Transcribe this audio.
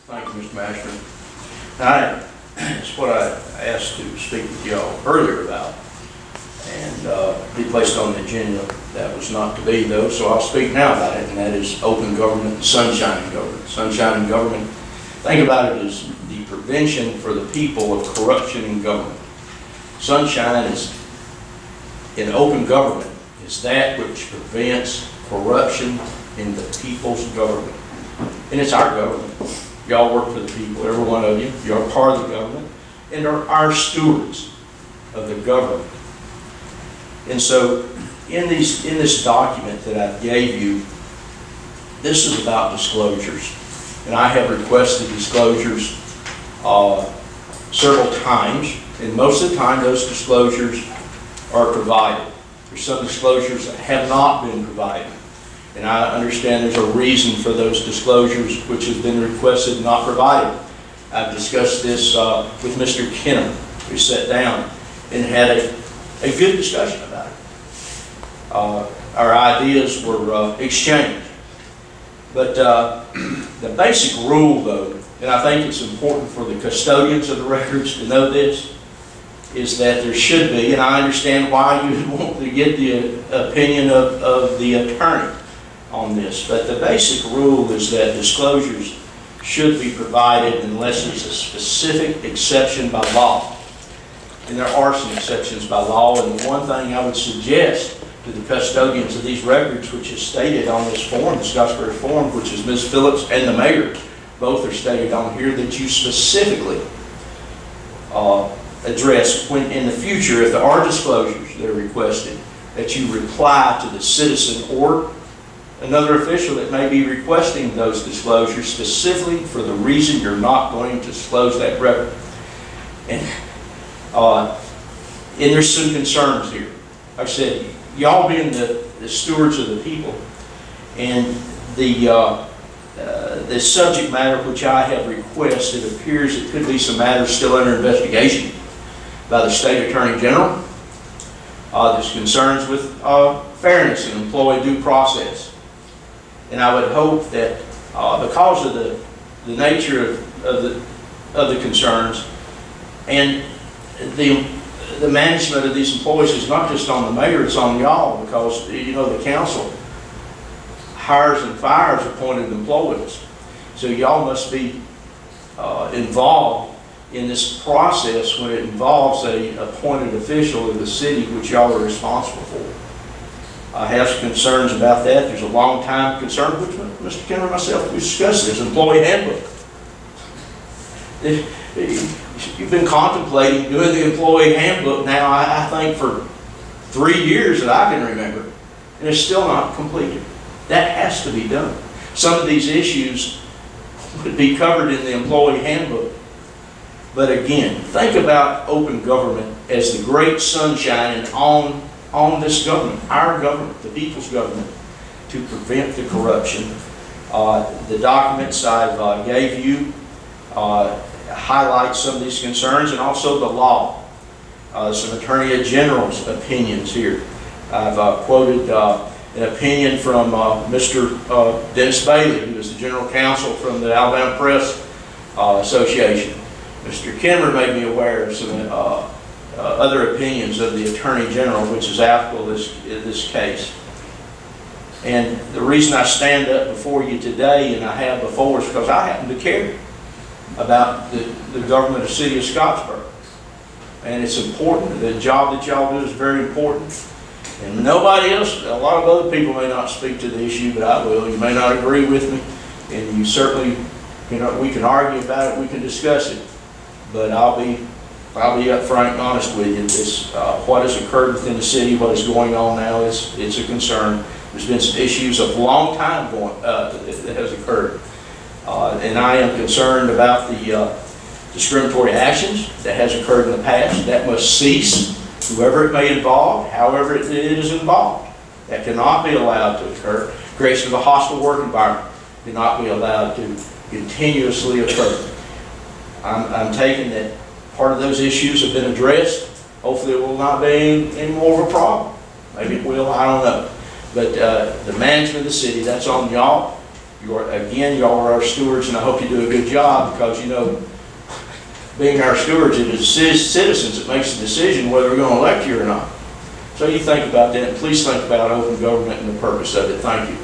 Thank you, Mr. Master. It's what I asked to speak with y'all earlier about, and be placed on the agenda. That was not to be, though, so I'll speak now about it, and that is open government and sunshine in government. Sunshine in government, think about it as the prevention for the people of corruption in government. Sunshine is, in open government, is that which prevents corruption in the people's government. And it's our government. Y'all work for the people, every one of you. You're part of the government and are our stewards of the government. And so in this document that I gave you, this is about disclosures. And I have requested disclosures several times, and most of the time those disclosures are provided. There's some disclosures that have not been provided. And I understand there's a reason for those disclosures which have been requested and not provided. I've discussed this with Mr. Kenham. We sat down and had a good discussion about it. Our ideas were exchanged. But the basic rule, though, and I think it's important for the custodians of the records to know this, is that there should be, and I understand why you would want to get the opinion of the attorney on this, but the basic rule is that disclosures should be provided unless there's a specific exception by law. And there are some exceptions by law, and the one thing I would suggest to the custodians of these records, which is stated on this form, the Scottsboro form, which is Ms. Phillips and the mayor, both are stated on here, that you specifically address when in the future, if there are disclosures that are requested, that you reply to the citizen or another official that may be requesting those disclosures specifically for the reason you're not going to disclose that record. And there's some concerns here. Like I said, y'all being the stewards of the people, and the subject matter which I have requested, it appears it could be some matters still under investigation by the State Attorney General. There's concerns with fairness and employee due process. And I would hope that because of the nature of the concerns and the management of these employees is not just on the mayor, it's on y'all, because you know the council hires and fires appointed employees. So y'all must be involved in this process when it involves a appointed official of the city which y'all are responsible for. I have some concerns about that. There's a long time concern, which Mr. Kenner and myself, we discussed this, employee handbook. You've been contemplating doing the employee handbook now, I think, for 3 years that I can remember, and it's still not completed. That has to be done. Some of these issues would be covered in the employee handbook. But again, think about open government as the great sunshine on this government, our government, the people's government, to prevent the corruption. The documents I've gave you highlight some of these concerns, and also the law. Some Attorney General's opinions here. I've quoted an opinion from Mr. Dennis Bailey, who is the General Counsel from the Alabama Press Association. Mr. Kimmer made me aware of some other opinions of the Attorney General, which is applicable in this case. And the reason I stand up before you today, and I have before, is because I happen to care about the government of the city of Scottsboro. And it's important. The job that y'all do is very important. And nobody else, a lot of other people may not speak to the issue, but I will. You may not agree with me, and you certainly, you know, we can argue about it, we can discuss it. But I'll be upfront and honest with you. This, what has occurred within the city, what is going on now, it's a concern. There's been some issues of a long time that has occurred. And I am concerned about the discriminatory actions that has occurred in the past. That must cease, whoever it may involve, however it is involved. That cannot be allowed to occur. Creation of a hostile work environment cannot be allowed to continuously occur. I'm taking that Part of those issues have been addressed. Hopefully it will not be any more of a problem. Maybe it will, I don't know. But the management of the city, that's on y'all. Again, y'all are our stewards, and I hope you do a good job, because, you know, being our stewards, it is citizens that makes the decision whether we're going to elect you or not. So you think about that, and please think about open government and the purpose of it. Thank you.